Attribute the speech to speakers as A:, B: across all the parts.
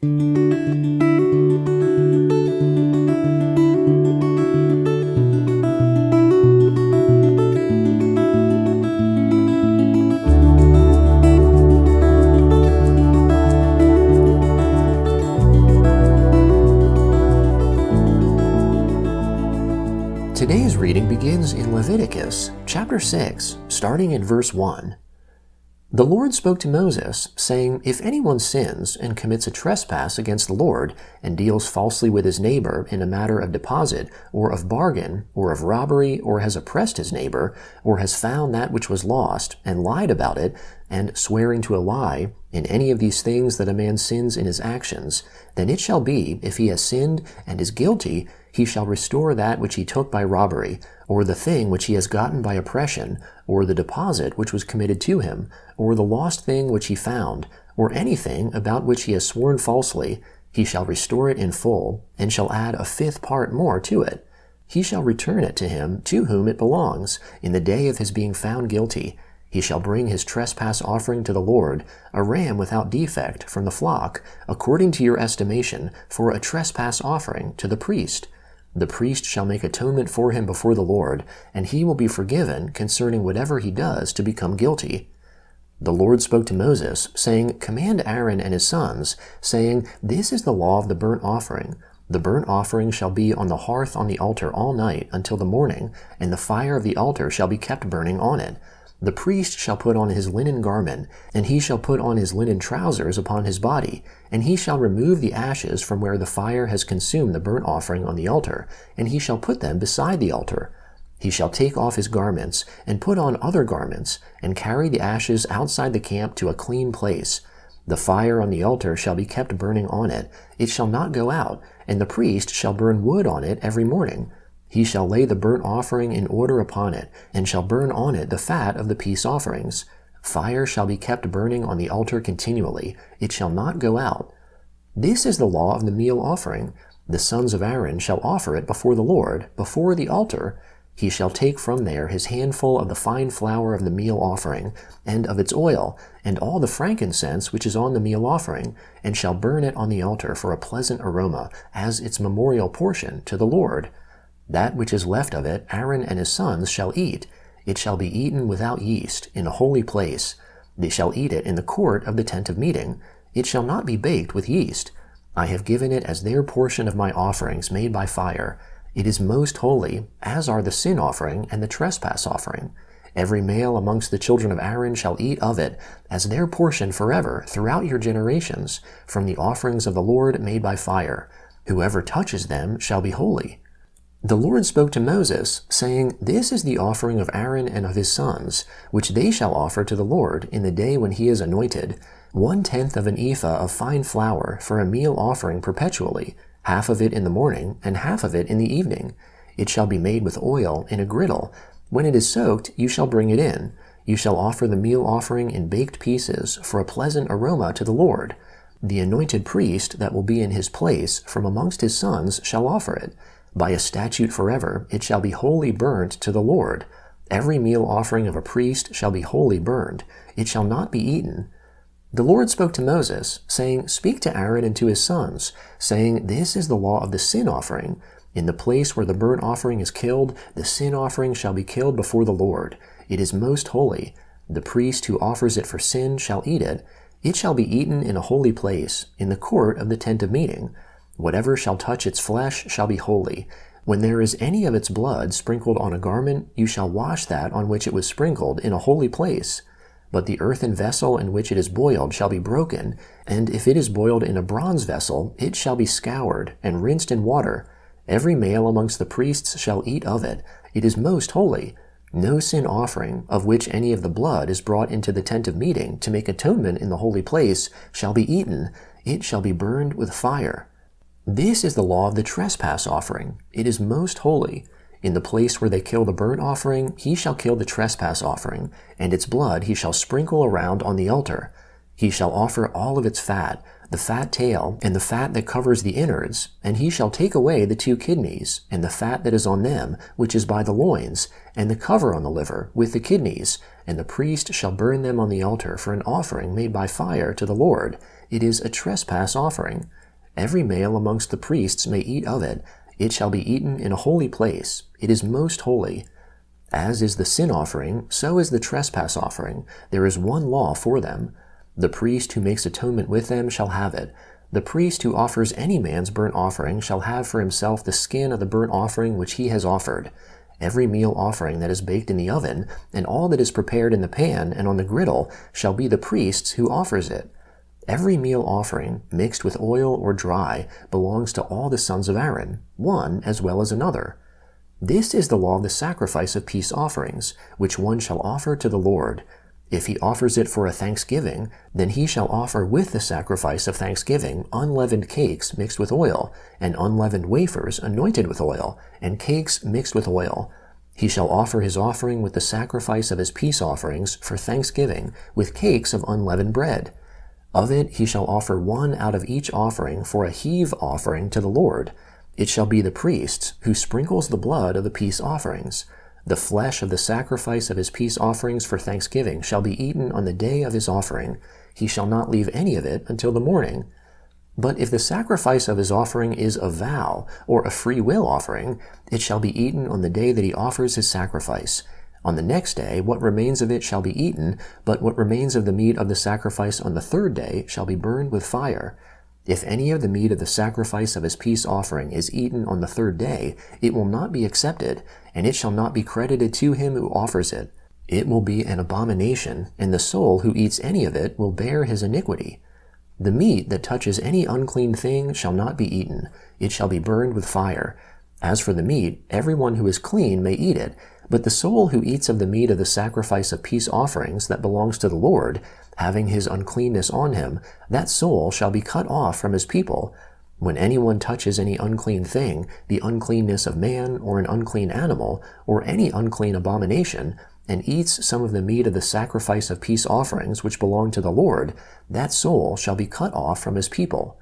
A: Today's reading begins in Leviticus chapter 6, starting in verse 1. The Lord spoke to Moses, saying, If anyone sins and commits a trespass against the Lord, and deals falsely with his neighbor in a matter of deposit, or of bargain, or of robbery, or has oppressed his neighbor, or has found that which was lost, and lied about it, and swearing to a lie, in any of these things that a man sins in his actions, then it shall be, if he has sinned and is guilty, he shall restore that which he took by robbery, or the thing which he has gotten by oppression, or the deposit which was committed to him, or the lost thing which he found, or anything about which he has sworn falsely. He shall restore it in full, and shall add a fifth part more to it. He shall return it to him to whom it belongs, in the day of his being found guilty. He shall bring his trespass offering to the Lord, a ram without defect from the flock, according to your estimation, for a trespass offering to the priest. The priest shall make atonement for him before the Lord, and he will be forgiven concerning whatever he does to become guilty. The Lord spoke to Moses, saying, Command Aaron and his sons, saying, This is the law of the burnt offering. The burnt offering shall be on the hearth on the altar all night until the morning, and the fire of the altar shall be kept burning on it. The priest shall put on his linen garment, and he shall put on his linen trousers upon his body, and he shall remove the ashes from where the fire has consumed the burnt offering on the altar, and he shall put them beside the altar. He shall take off his garments, and put on other garments, and carry the ashes outside the camp to a clean place. The fire on the altar shall be kept burning on it, it shall not go out, and the priest shall burn wood on it every morning. He shall lay the burnt offering in order upon it, and shall burn on it the fat of the peace offerings. Fire shall be kept burning on the altar continually, it shall not go out. This is the law of the meal offering. The sons of Aaron shall offer it before the Lord, before the altar. He shall take from there his handful of the fine flour of the meal offering, and of its oil, and all the frankincense which is on the meal offering, and shall burn it on the altar for a pleasant aroma, as its memorial portion to the Lord. That which is left of it Aaron and his sons shall eat. It shall be eaten without yeast, in a holy place. They shall eat it in the court of the tent of meeting. It shall not be baked with yeast. I have given it as their portion of my offerings made by fire. It is most holy, as are the sin offering and the trespass offering. Every male amongst the children of Aaron shall eat of it, as their portion forever throughout your generations, from the offerings of the Lord made by fire. Whoever touches them shall be holy. The Lord spoke to Moses, saying, This is the offering of Aaron and of his sons, which they shall offer to the Lord in the day when he is anointed, 1/10 of an ephah of fine flour for a meal offering perpetually, half of it in the morning, and half of it in the evening. It shall be made with oil in a griddle. When it is soaked, you shall bring it in. You shall offer the meal offering in baked pieces for a pleasant aroma to the Lord. The anointed priest that will be in his place from amongst his sons shall offer it. By a statute forever it shall be wholly burnt to the Lord. Every meal offering of a priest shall be wholly burned. It shall not be eaten. The Lord spoke to Moses, saying, Speak to Aaron and to his sons, saying, This is the law of the sin offering. In the place where the burnt offering is killed, the sin offering shall be killed before the Lord. It is most holy. The priest who offers it for sin shall eat it. It shall be eaten in a holy place, in the court of the tent of meeting. Whatever shall touch its flesh shall be holy. When there is any of its blood sprinkled on a garment, you shall wash that on which it was sprinkled in a holy place. But the earthen vessel in which it is boiled shall be broken, and if it is boiled in a bronze vessel, it shall be scoured and rinsed in water. Every male amongst the priests shall eat of it. It is most holy. No sin offering, of which any of the blood is brought into the tent of meeting to make atonement in the holy place, shall be eaten. It shall be burned with fire. This is the law of the trespass offering. It is most holy. In the place where they kill the burnt offering, he shall kill the trespass offering, and its blood he shall sprinkle around on the altar. He shall offer all of its fat, the fat tail, and the fat that covers the innards, and he shall take away the 2 kidneys, and the fat that is on them, which is by the loins, and the cover on the liver, with the kidneys, and the priest shall burn them on the altar for an offering made by fire to the Lord. it is a trespass offering. Every male amongst the priests may eat of it. It shall be eaten in a holy place. It is most holy. As is the sin offering, so is the trespass offering. There is one law for them. The priest who makes atonement with them shall have it. The priest who offers any man's burnt offering shall have for himself the skin of the burnt offering which he has offered. Every meal offering that is baked in the oven, and all that is prepared in the pan and on the griddle, shall be the priest's who offers it. Every meal offering, mixed with oil or dry, belongs to all the sons of Aaron, one as well as another. This is the law of the sacrifice of peace offerings, which one shall offer to the Lord. If he offers it for a thanksgiving, then he shall offer with the sacrifice of thanksgiving unleavened cakes mixed with oil, and unleavened wafers anointed with oil, and cakes mixed with oil. He shall offer his offering with the sacrifice of his peace offerings for thanksgiving, with cakes of unleavened bread. Of it he shall offer one out of each offering for a heave offering to the Lord. It shall be the priest's, who sprinkles the blood of the peace offerings. The flesh of the sacrifice of his peace offerings for thanksgiving shall be eaten on the day of his offering. He shall not leave any of it until the morning. But if the sacrifice of his offering is a vow, or a free will offering, it shall be eaten on the day that he offers his sacrifice. On the next day what remains of it shall be eaten, but what remains of the meat of the sacrifice on the third day shall be burned with fire. If any of the meat of the sacrifice of his peace offering is eaten on the third day, it will not be accepted, and it shall not be credited to him who offers it. It will be an abomination, and the soul who eats any of it will bear his iniquity. The meat that touches any unclean thing shall not be eaten. It shall be burned with fire. As for the meat, everyone who is clean may eat it, but the soul who eats of the meat of the sacrifice of peace offerings that belongs to the Lord, having his uncleanness on him, that soul shall be cut off from his people. When anyone touches any unclean thing, the uncleanness of man, or an unclean animal, or any unclean abomination, and eats some of the meat of the sacrifice of peace offerings which belong to the Lord, that soul shall be cut off from his people.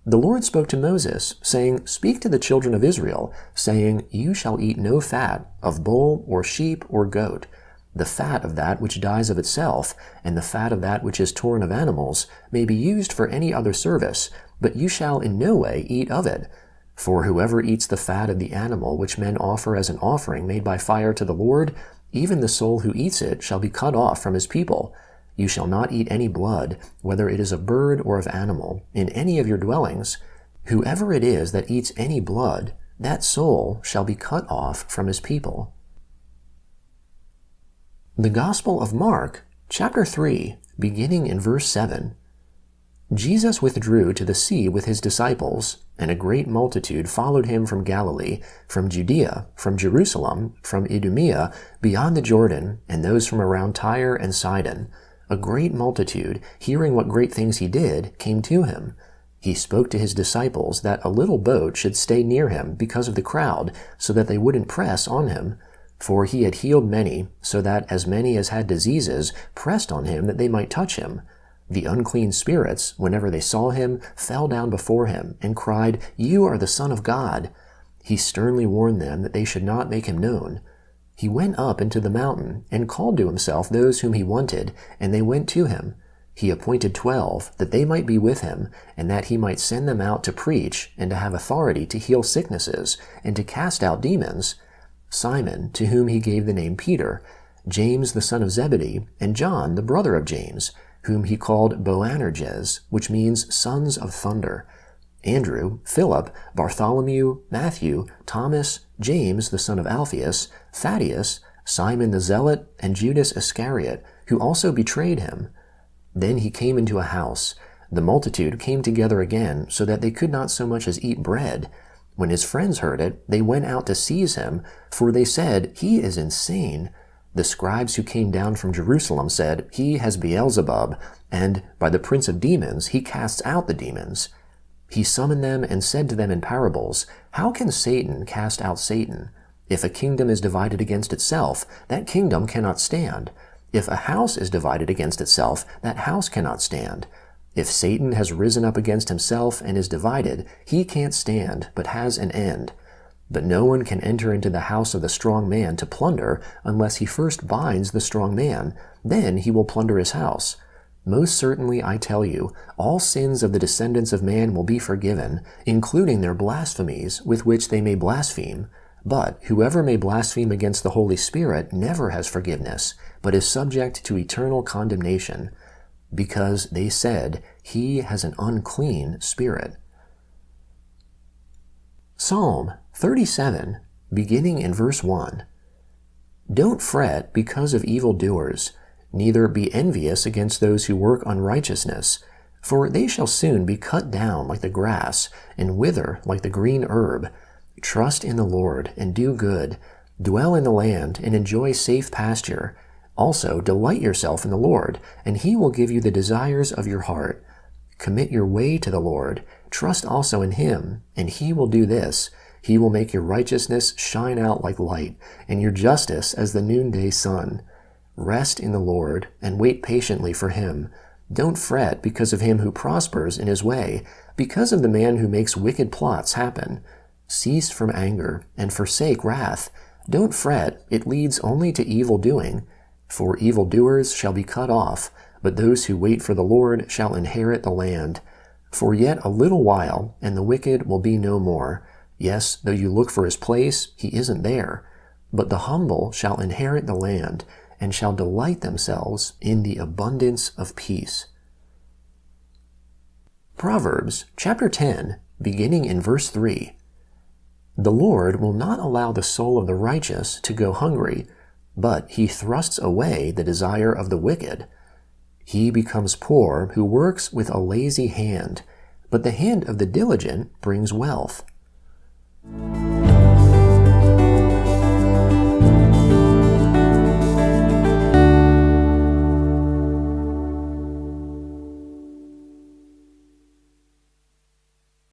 A: The Lord spoke to Moses, saying, Speak to the children of Israel, saying, You shall eat no fat of bull or sheep or goat. The fat of that which dies of itself, and the fat of that which is torn of animals, may be used for any other service, but you shall in no way eat of it. For whoever eats the fat of the animal which men offer as an offering made by fire to the Lord, even the soul who eats it shall be cut off from his people. You shall not eat any blood, whether it is of bird or of animal, in any of your dwellings. Whoever it is that eats any blood, that soul shall be cut off from his people. The Gospel of Mark, chapter 3, beginning in verse 7. Jesus withdrew to the sea with his disciples, and a great multitude followed him from Galilee, from Judea, from Jerusalem, from Idumea, beyond the Jordan, and those from around Tyre and Sidon. A great multitude, hearing what great things he did, came to him. He spoke to his disciples that a little boat should stay near him because of the crowd, so that they wouldn't press on him. For he had healed many, so that as many as had diseases pressed on him that they might touch him. The unclean spirits, whenever they saw him, fell down before him, and cried, You are the Son of God. He sternly warned them that they should not make him known. He went up into the mountain, and called to himself those whom he wanted, and they went to him. He appointed 12, that they might be with him, and that he might send them out to preach, and to have authority to heal sicknesses, and to cast out demons. Simon, to whom he gave the name Peter, James the son of Zebedee, and John the brother of James, whom he called Boanerges, which means sons of thunder. Andrew, Philip, Bartholomew, Mathew, Thomas, James the son of Alphaeus, Thaddeus, Simon the Zealot, and Judas Iscariot, who also betrayed him. Then he came into a house. The multitude came together again, so that they could not so much as eat bread. When his friends heard it, they went out to seize him, for they said, He is insane. The scribes who came down from Jerusalem said, He has Beelzebub, and by the prince of demons he casts out the demons. He summoned them and said to them in parables, How can Satan cast out Satan? If a kingdom is divided against itself, that kingdom cannot stand. If a house is divided against itself, that house cannot stand. If Satan has risen up against himself and is divided, he can't stand, but has an end. But no one can enter into the house of the strong man to plunder unless he first binds the strong man. Then he will plunder his house. Most certainly I tell you, all sins of the descendants of man will be forgiven, including their blasphemies with which they may blaspheme. But whoever may blaspheme against the Holy Spirit never has forgiveness, but is subject to eternal condemnation, because they said, he has an unclean spirit. Psalm 37, beginning in verse 1. Don't fret because of evildoers, neither be envious against those who work unrighteousness, for they shall soon be cut down like the grass, and wither like the green herb. Trust in the Lord, and do good. Dwell in the land, and enjoy safe pasture. Also delight yourself in the Lord, and he will give you the desires of your heart. Commit your way to the Lord. Trust also in him, and he will do this. He will make your righteousness shine out like light, and your justice as the noonday sun. Rest in the Lord, and wait patiently for him. Don't fret because of him who prospers in his way, because of the man who makes wicked plots happen. Cease from anger, and forsake wrath. Don't fret, it leads only to evil doing. For evildoers shall be cut off, but those who wait for the Lord shall inherit the land. For yet a little while, and the wicked will be no more. Yes, though you look for his place, he isn't there. But the humble shall inherit the land, and shall delight themselves in the abundance of peace. Proverbs chapter 10, beginning in verse 3. The Lord will not allow the soul of the righteous to go hungry, but he thrusts away the desire of the wicked. He becomes poor who works with a lazy hand, but the hand of the diligent brings wealth.